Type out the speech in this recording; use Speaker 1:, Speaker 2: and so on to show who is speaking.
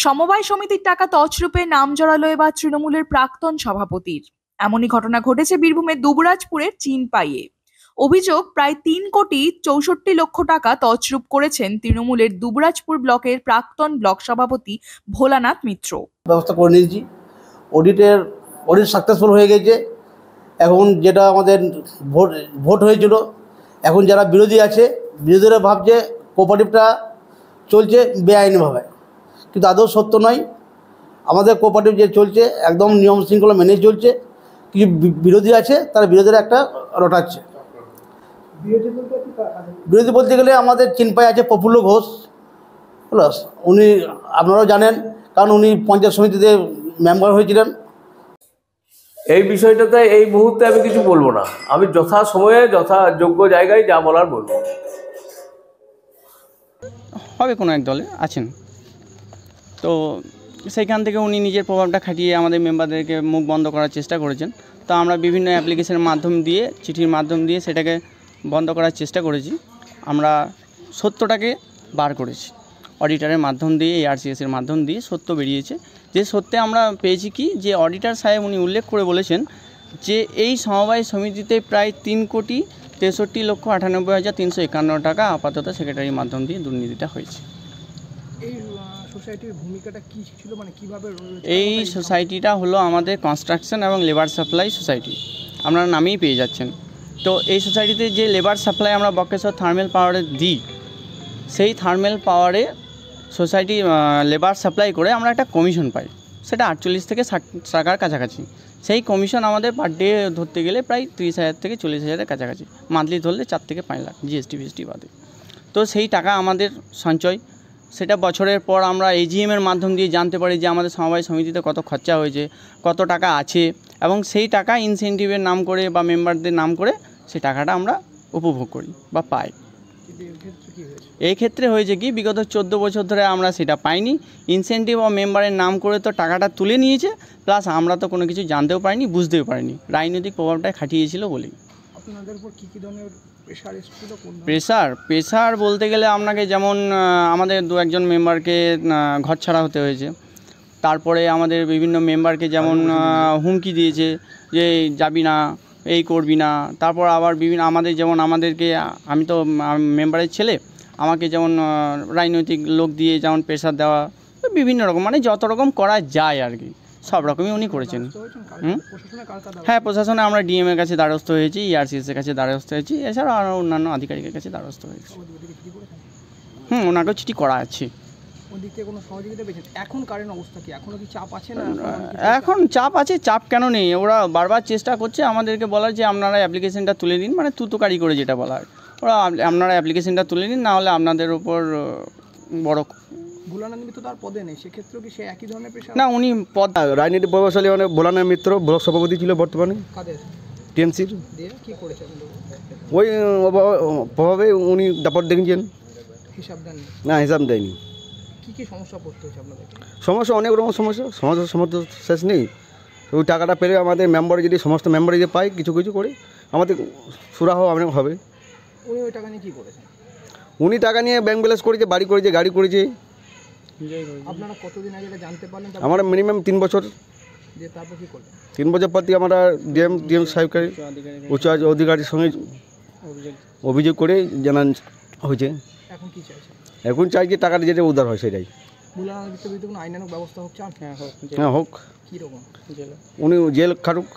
Speaker 1: সমবায় সমিতির টাকা তছরূপে নাম জড়ালো এবার তৃণমূলের প্রাক্তন সভাপতির। এমনই ঘটনা ঘটেছে বীরভূমের দুবরাজপুরের চিনপাইয়ে। অভিযোগ, প্রায় ৩,৬৪,০০,০০০ টাকা তছরূপ করেছেন তৃণমূলের দুবরাজপুর ব্লকের প্রাক্তন ব্লক সভাপতি ভোলানাথ মিত্র।
Speaker 2: ব্যবস্থা করে নিয়েছি, অডিট সাকসেসফুল হয়ে গেছে। এখন যেটা আমাদের ভোট হয়েছিল, এখন যারা বিরোধী আছে, বিরোধীরা ভাবছে কোঅপারেটিভটা চলছে বেআইনিভাবে, কিন্তু আদৌ সত্য নয়। আমাদের কোঅপারেটিভ যে চলছে একদম নিয়ম শৃঙ্খলা মেনে চলছে। কিছু বিরোধী আছে, তারা বিরোধীরা একটা রটাচ্ছে। বিরোধী বলতে গেলে আমাদের চিনপাই আছে প্রফুল্ল ঘোষ, প্লাস উনি আপনারাও জানেন, কারণ উনি পঞ্চায়েত সমিতিতে মেম্বার হয়েছিলেন।
Speaker 3: এই বিষয়টাতে এই মুহূর্তে আমি কিছু বলবো না। আমি যথা সময়ে যথাযোগ্য জায়গায় যা বলার বলবো।
Speaker 4: হবে কোনো এক দলে আছেন, তো সেইখান থেকে উনি নিজের প্রভাবটা খাটিয়ে আমাদের মেম্বারদেরকে মুখ বন্ধ করার চেষ্টা করেছেন। তো আমরা বিভিন্ন অ্যাপ্লিকেশনের মাধ্যম দিয়ে, চিঠির মাধ্যম দিয়ে সেটাকে বন্ধ করার চেষ্টা করেছি। আমরা সত্যটাকে বার করেছি, অডিটারের মাধ্যম দিয়ে, ARCS-এর মাধ্যম দিয়ে সত্য বেরিয়েছে। যে সত্যে আমরা পেয়েছি কি, যে অডিটার সাহেব উনি উল্লেখ করে বলেছেন যে এই সমবায় সমিতিতে প্রায় 3,63,98,351 টাকা আপাতত সেক্রেটারির মাধ্যম দিয়ে দুর্নীতিটা হয়েছে।
Speaker 5: এই সোসাইটির ভূমিকাটা কি ছিল, মানে কিভাবে?
Speaker 4: এই সোসাইটিটা হলো আমাদের কনস্ট্রাকশন এবং লেবার সাপ্লাই সোসাইটি, আপনারা নামেই পেয়ে যাচ্ছেন। তো এই সোসাইটিতে যে লেবার সাপ্লাই আমরা বক্রেশ্বর থার্মাল পাওয়ারে দিই, সেই থার্মাল পাওয়ারে সোসাইটি লেবার সাপ্লাই করে আমরা একটা কমিশন পাই, সেটা 48 থেকে 60 টাকার কাছাকাছি। সেই কমিশন আমাদের পার ডে ধরতে গেলে প্রায় 30,000 থেকে 40,000-এর কাছাকাছি, মান্থলি ধরলে 4 থেকে 5 লাখ GST FST বাদে। তো সেই টাকা আমাদের সঞ্চয়, সেটা বছরের পর আমরা AGM-এর মাধ্যম দিয়ে জানতে পারি যে আমাদের সমবায় সমিতিতে কত খরচা হয়েছে, কত টাকা আছে, এবং সেই টাকা ইনসেন্টিভের নাম করে বা মেম্বারদের নাম করে সেই টাকাটা আমরা উপভোগ করি বা পাই। এই ক্ষেত্রে হয়েছে কি, বিগত 14 বছর ধরে আমরা সেটা পাইনি। ইনসেন্টিভ ও মেম্বারের নাম করে তো টাকাটা তুলে নিয়েছে, প্লাস আমরা তো কোনো কিছু জানতেও পারিনি, বুঝতেও পারিনি, রাজনৈতিক প্রভাবটাই খাটিয়েছিল বলেই।
Speaker 5: আপনাদের উপর কী ধরনের প্রেশার এসেছিল?
Speaker 4: প্রেশার বলতে গেলে আপনাকে যেমন আমাদের 2-1 মেম্বারকে ঘর ছাড়া হতে হয়েছে। তারপরে আমাদের বিভিন্ন মেম্বারকে যেমন হুমকি দিয়েছে যে যাবি না, এই করবি না। তারপর আবার বিভিন্ন আমাদের যেমন আমাদেরকে, আমি তো মেম্বারের ছেলে, আমাকে যেমন রাজনৈতিক লোক দিয়ে যেমন প্রেশার দেওয়া, বিভিন্ন রকম, মানে যত রকম করা যায় আর কি, সব রকমই উনি করেছেন। হ্যাঁ, প্রশাসনে আমরা DM-এর কাছে দ্বারস্থ হয়েছি, ARCS-এর কাছে দ্বারস্থ হয়েছি, এছাড়াও আরও অন্যান্য আধিকারিকের কাছে দ্বারস্থ হয়েছি। ওনাকেও চিঠি করা আছে।
Speaker 5: এখন কারেন্ট অবস্থা কি? এখনো কি চাপ আছে না?
Speaker 4: এখন চাপ আছে, চাপ কেন নেই? ওরা বারবার চেষ্টা করছে আমাদেরকে বলার যে আপনারা অ্যাপ্লিকেশনটা তুলে দিন, মানে তুতুকারি করে যেটা বলা হয়, ওরা আপনারা অ্যাপ্লিকেশনটা তুলে দিন, না হলে আপনাদের উপর বড়।
Speaker 5: ভোলানাথ মিত্র তার পদে নেই, সেক্ষেত্রে কি সে একই ধরনের প্রেশার?
Speaker 4: না, উনি পদ
Speaker 2: রাজনীতি প্রভাবশালী, মানে ভোলানাথ মিত্র ব্লক সভাপতি ছিল বর্তমানে
Speaker 5: কাদের
Speaker 2: TMC-র।
Speaker 5: কি করেছেন?
Speaker 2: ওই প্রভাবে উনি দাপট দেখেছেন,
Speaker 5: হিসাব দেন
Speaker 2: না হিসাব দেয়নি।
Speaker 5: কি সমস্যা পড়তে হচ্ছে আপনাদেরকে?
Speaker 2: সমস্যা অনেক রকম সমস্যা শেষ নেই। ওই টাকাটা পেলে আমাদের মেম্বারে, যদি সমস্ত মেম্বারে যে পাই কিছু কিছু করে আমাদের সুরাহ অনেক হবে।
Speaker 5: উনি ওই টাকা নিয়ে কী করেছেন?
Speaker 2: উনি টাকা নিয়ে ব্যাংক ব্যালেন্স করেছে, বাড়ি করেছে, গাড়ি করেছে।
Speaker 5: আপনারা কতদিন আগে জানতে পারলেন?
Speaker 2: আমরা মিনিমাম 3 বছর।
Speaker 5: যে তারপর কী করলেন?
Speaker 2: 3 বছর পর থেকে আমরা DM সাহেবকে উচ্চ অধিকারীর সঙ্গে অভিযোগ করে জানান হয়েছে।
Speaker 5: এখন কী চাইছেন?
Speaker 2: এখন চাই যে টাকাটা যেটা উদ্ধার হয় সেটাই।
Speaker 5: ভোলানাথ মিত্রের বিরুদ্ধে কোনো আইনানুগ ব্যবস্থা হোক?
Speaker 2: হ্যাঁ, হোক।
Speaker 5: কীরকম?
Speaker 2: উনি জেল খাটুক।